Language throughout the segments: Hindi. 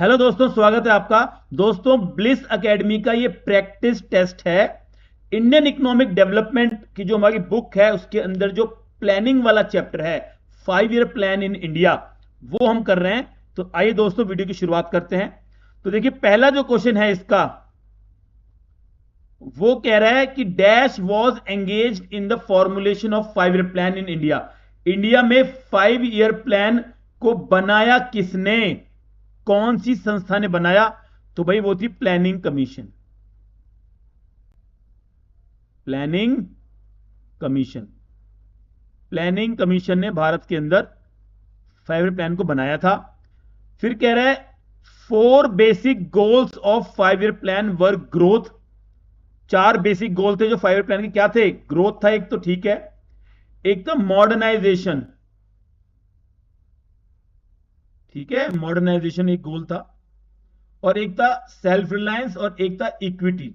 हेलो दोस्तों, स्वागत है आपका। दोस्तों, ब्लिस एकेडमी का ये प्रैक्टिस टेस्ट है। इंडियन इकोनॉमिक डेवलपमेंट की जो हमारी बुक है उसके अंदर जो प्लानिंग वाला चैप्टर है, 5 ईयर प्लान इन इंडिया, वो हम कर रहे हैं। तो आइए दोस्तों, वीडियो की शुरुआत करते हैं। तो देखिए, पहला जो क्वेश्चन है इसका, वो कह रहा है कि dash was engage in the formulation of 5 year plan in India. India में 5 ईयर प्लान को बनाया किसने, कौन सी संस्था ने बनाया? तो भाई वो थी planning commission. Planning commission planning commission ने भारत के अंदर 5 ईयर प्लान को बनाया था। फिर कह रहा है 4 basic goals of 5 year plan were growth. 4 basic goal थे जो 5 ईयर प्लान के, क्या थे? ग्रोथ था एक, तो ठीक है। एक था मॉडर्नाइजेशन, ठीक है, मॉडर्नाइजेशन एक गोल था। और एक था सेल्फ रिलायंस और एक था इक्विटी।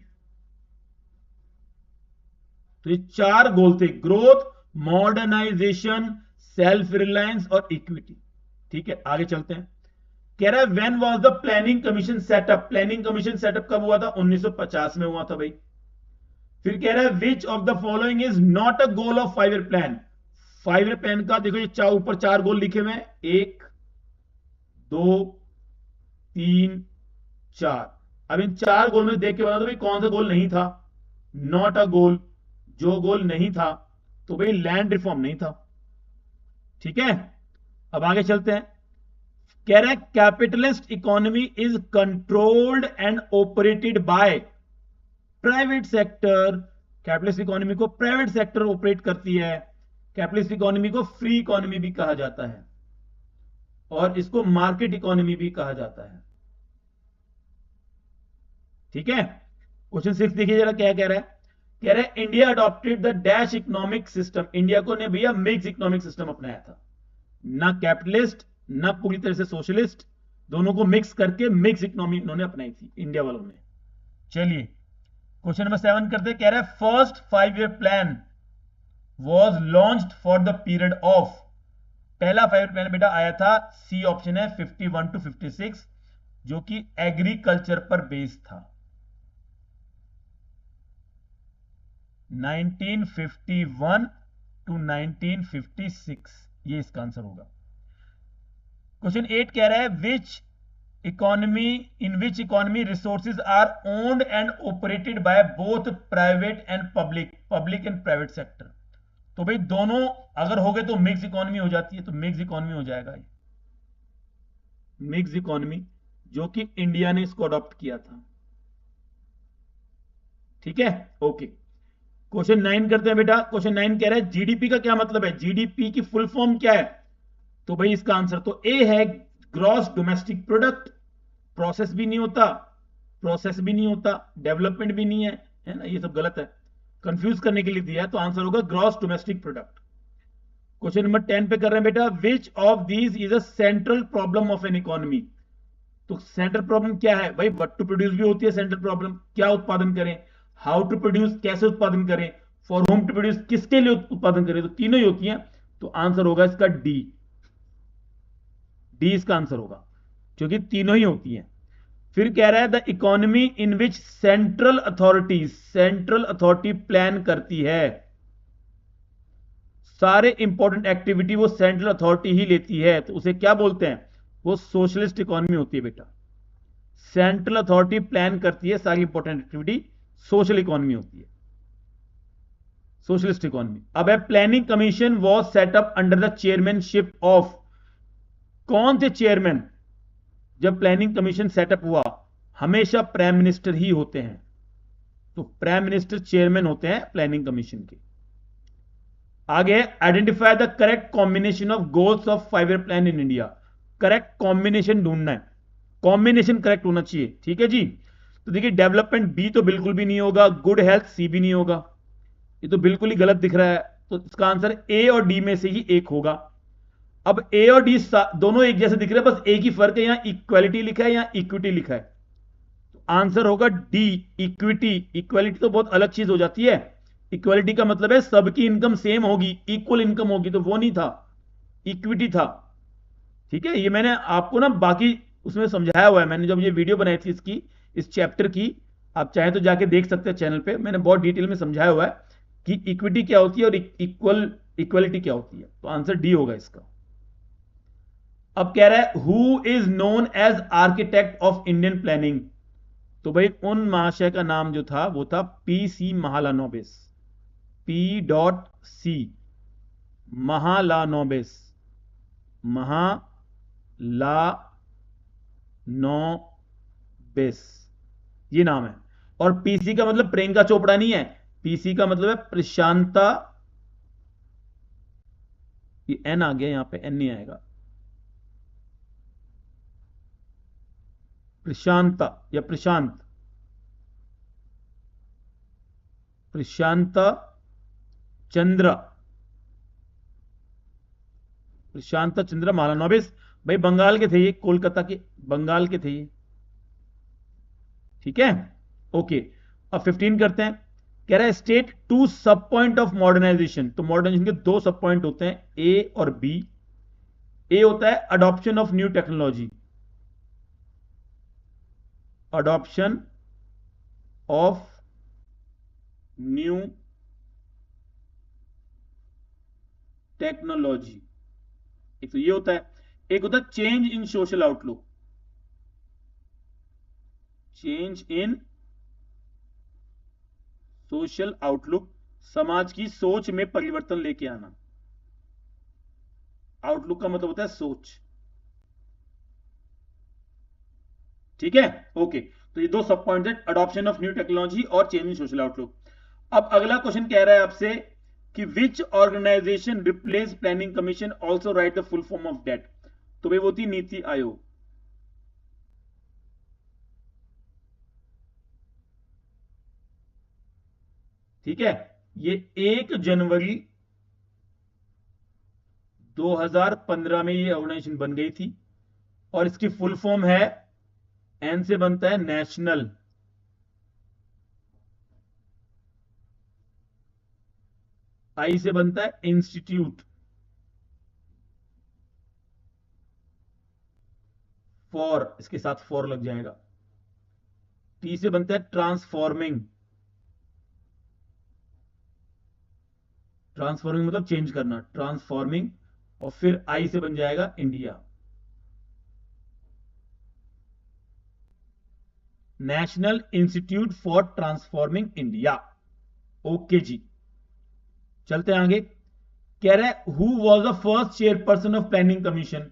तो ये 4 गोल थे, ग्रोथ, मॉडर्नाइजेशन, सेल्फ रिलायंस और इक्विटी। ठीक है, आगे चलते हैं। कह रहा है when was the planning commission setup. Planning commission setup कब हुआ था? 1950 में हुआ था भाई। फिर कह रहा है which of the following is not a goal of 5 year plan. 5 year plan का देखो, ये ऊपर 4 गोल लिखे हुए हैं, 1 2 3 4। अब इन 4 गोल में देख के बता दो भाई कौन सा गोल नहीं था। नॉट अ गोल, जो गोल नहीं था, तो भाई लैंड रिफॉर्म नहीं था। ठीक है, अब आगे चलते हैं। कह रहा है capitalist economy is controlled and operated by private sector. Capitalist economy को प्राइवेट सेक्टर ऑपरेट करती है। कैपिटलिस्ट इकोनॉमी को फ्री इकोनॉमी भी कहा जाता है और इसको मार्केट इकोनॉमी भी कहा जाता है। ठीक है, क्वेश्चन 6 देखिए जरा क्या कह रहा है। कह रहा है India adopted the dash economic system. India को ने भैया मिक्स इकोनॉमिक सिस्टम अपनाया था, ना कैपिटलिस्ट ना पूरी तरह से सोशलिस्ट, दोनों को मिक्स करके मिक्स इकोनॉमी इन्होंने अपनाई थी इंडिया वालों ने। चलिए क्वेश्चन नंबर 7 करते हैं। कह रहा है first 5 year plan was launched for the period of. पहला 5 ईयर प्लान बेटा आया था, सी ऑप्शन है, 51 to 56, जो कि एग्रीकल्चर पर बेस्ड था। 1951 to 1956, ये इसका आंसर होगा। क्वेश्चन 8 कह रहा है in which economy resources are owned and operated by both private and public and private sector. तो भाई दोनों अगर हो गए तो मिक्स इकोनॉमी हो जाती है, तो मिक्स इकोनॉमी हो जाएगा ये, मिक्स इकोनॉमी, जो कि इंडिया ने इसको अडॉप्ट किया था। ठीक है, ओके। क्वेश्चन 9 करते हैं बेटा। क्वेश्चन 9 कह रहा है जीडीपी का क्या मतलब है, जीडीपी की फुल फॉर्म क्या है? तो भाई इसका आंसर तो ए है, ग्रॉस डोमेस्टिक प्रोडक्ट। प्रोसेस भी नहीं होता, डेवलपमेंट भी नहीं है ना, ये सब गलत है, कंफ्यूज करने के लिए दिया है, तो आंसर होगा gross domestic product. Question number 10 पे कर रहे हैं बेटा, which of these is a central problem of an economy. तो सेंट्रल प्रॉब्लम क्या है भाई? व्हाट टू प्रोड्यूस भी होती है सेंट्रल प्रॉब्लम, क्या उत्पादन करें, हाउ टू प्रोड्यूस, कैसे उत्पादन करें, फॉर होम टू प्रोड्यूस, किसके लिए उत्पादन करें, तो तीनों ही होती हैं। तो आंसर होगा इसका डी इसका आंसर होगा, क्योंकि तीनों ही होती हैं। फिर कह रहा है the economy in which central authority plan करती है। सारे इंपॉर्टेंट एक्टिविटी वो सेंट्रल अथॉरिटी ही लेती है, तो उसे क्या बोलते हैं? वो सोशलिस्ट इकोनॉमी होती है बेटा। सेंट्रल अथॉरिटी प्लान करती है सारी इंपॉर्टेंट एक्टिविटी, सोशल इकोनॉमी होती है, सोशलिस्ट इकोनॉमी। अब है planning commission was setup under the chairmanship of. कौन थे चेयरमैन जब प्लानिंग कमीशन सेटअप हुआ? हमेशा प्राइम मिनिस्टर ही होते हैं, तो प्राइम मिनिस्टर चेयरमैन होते हैं प्लानिंग कमीशन के। आगे identify the correct combination of goals of 5 year plan in India. Correct combination ढूंढना है, कॉम्बिनेशन करेक्ट होना चाहिए। ठीक है जी, तो देखिए डेवलपमेंट बी तो बिल्कुल भी नहीं होगा, गुड हेल्थ सी भी नहीं होगा, ये तो बिल्कुल ही गलत दिख रहा है, तो इसका आंसर ए और डी में से ही एक होगा। अब ए और डी दोनों एक जैसे दिख रहे हैं, बस एक ही फर्क है, यहां इक्वालिटी लिखा है, यहां इक्विटी लिखा है, तो आंसर होगा डी, इक्विटी। इक्वालिटी तो बहुत अलग चीज हो जाती है, इक्वालिटी का मतलब है सबकी इनकम सेम होगी, इक्वल इनकम होगी, तो वो नहीं था, इक्विटी था। ठीक है, ये मैंने आपको ना बाकी उसमें समझाया हुआ है मैंने, जब ये वीडियो बनाई थी इसकी, इस चैप्टर की, आप चाहे तो जाके देख सकते हैं चैनल पे, मैंने बहुत डिटेल में समझाया हुआ है कि इक्विटी क्या होती है और इक्वलिटी क्या होती है। तो आंसर डी होगा इसका। अब कह रहा है who is known as architect of Indian planning. तो भाई उन महाशय का नाम जो था वो था P.C. महालानोबिस। P.C. महालानोबिस, महालानोबिस, ये नाम है। और पीसी का मतलब प्रियंका चोपड़ा नहीं है, पीसी का मतलब है प्रशांता, ये एन आ गया, यहां पे एन नहीं आएगा, प्रशांता या प्रशांत, प्रशांता चंद्र, प्रशांता चंद्र महालानोबिस। भाई बंगाल के थे ये, कोलकाता के, बंगाल के थे ये। ठीक है, ओके। अब 15 करते हैं। कह रहा है स्टेट टू सब पॉइंट ऑफ मॉडर्नाइजेशन। तो मॉडर्नाइजेशन के दो सब पॉइंट होते हैं, ए और बी। ए होता है adoption of new technology, adoption of new technology, एक तो ये होता है। एक होता है change in social outlook, change in social outlook, समाज की सोच में परिवर्तन लेके आना। आउटलुक का मतलब होता है सोच। ठीक है, ओके। तो ये दो सब पॉइंट है, अडॉप्शन ऑफ न्यू टेक्नोलॉजी और चेंज इन सोशल आउटलुक। अब अगला क्वेश्चन कह रहा है आपसे कि which organisation replace planning commission, also write the full form of that. तो भाई वो थी नीति आयोग। ठीक है, ये 1 जनवरी 2015 में ये ऑर्गेनाइजेशन बन गई थी और इसकी फुल फॉर्म है, एन से बनता है नेशनल, आई से बनता है इंस्टीट्यूट फॉर, इसके साथ फॉर लग जाएगा, टी से बनता है ट्रांसफॉर्मिंग, ट्रांसफॉर्मिंग मतलब चेंज करना, ट्रांसफॉर्मिंग, और फिर आई से बन जाएगा India, national institute for transforming India. Okay जी, चलते हैं आगे। कह रहा है who was the first chairperson of planning commission.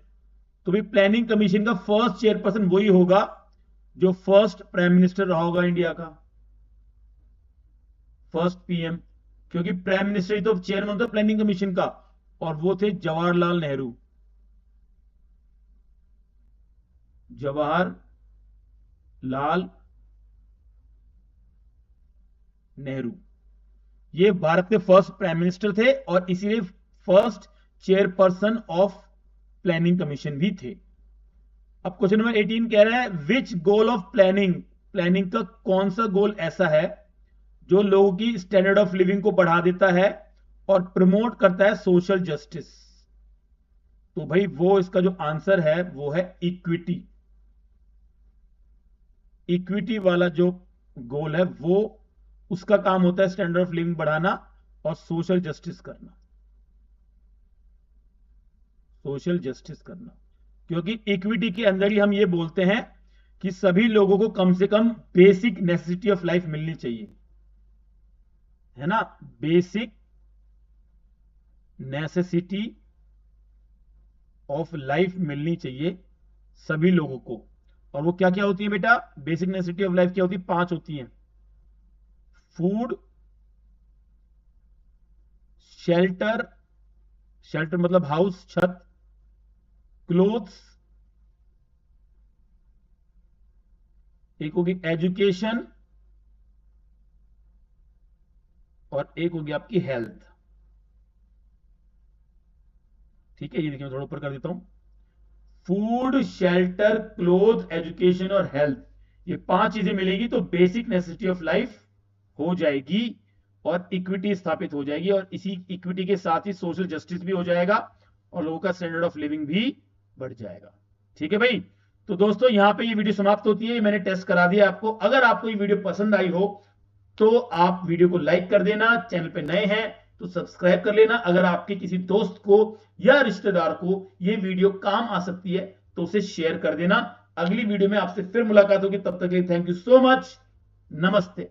तो भी प्लानिंग कमीशन का फर्स्ट चेयरपर्सन वही होगा जो फर्स्ट प्राइम मिनिस्टर रहा होगा इंडिया का, फर्स्ट पीएम, क्योंकि प्राइम मिनिस्टर ही तो चेयरमैन था प्लानिंग कमीशन का, और वो थे जवाहरलाल नेहरू, जवाहरलाल नेहरू। ये भारत के फर्स्ट प्राइम मिनिस्टर थे और इसीलिए first chairperson of planning commission भी थे। अब क्वेश्चन नंबर 18 कह रहा है विच गोल ऑफ प्लानिंग, प्लानिंग का कौन सा गोल ऐसा है जो लोगों की स्टैंडर्ड ऑफ लिविंग को बढ़ा देता है और प्रमोट करता है सोशल जस्टिस। तो भाई वो इसका जो आंसर है वो है इक्विटी। इक्विटी वाला जो गोल है वो, उसका काम होता है स्टैंडर्ड ऑफ लिविंग बढ़ाना और सोशल जस्टिस करना, सोशल जस्टिस करना। क्योंकि इक्विटी के अंदर ही हम ये बोलते हैं कि सभी लोगों को कम से कम बेसिक नेसेसिटी ऑफ लाइफ मिलनी चाहिए, है ना, बेसिक नेसेसिटी ऑफ लाइफ मिलनी चाहिए सभी लोगों को। और वो क्या क्या होती है बेटा, बेसिक नेसेसिटी ऑफ लाइफ क्या होती है, 5 होती हैं। फूड, शेल्टर, शेल्टर मतलब हाउस, छत, क्लोथ्स, एक होगी एजुकेशन, और एक होगी आपकी हेल्थ। ठीक है, ये देखिए मैं थोड़ा ऊपर कर देता हूं, फूड, शेल्टर, क्लोथ, एजुकेशन और हेल्थ, ये 5 चीजें मिलेगी तो बेसिक नेसेसिटी ऑफ लाइफ हो जाएगी और इक्विटी स्थापित हो जाएगी, और इसी इक्विटी के साथ ही सोशल जस्टिस भी हो जाएगा और लोगों का स्टैंडर्ड ऑफ लिविंग भी बढ़ जाएगा। ठीक है भाई, तो दोस्तों यहां पे ये वीडियो समाप्त होती है, मैंने टेस्ट करा दिया आपको। अगर आपको ये वीडियो पसंद आई हो तो आप वीडियो को लाइक कर देना, चैनल पे नए हैं तो सब्सक्राइब कर लेना। अगर आपके किसी दोस्त को या रिश्तेदार को ये वीडियो काम आ सकती है तो उसे शेयर कर देना। अगली वीडियो में आपसे फिर मुलाकात होगी, तब तक के लिए थैंक यू सो मच, नमस्ते।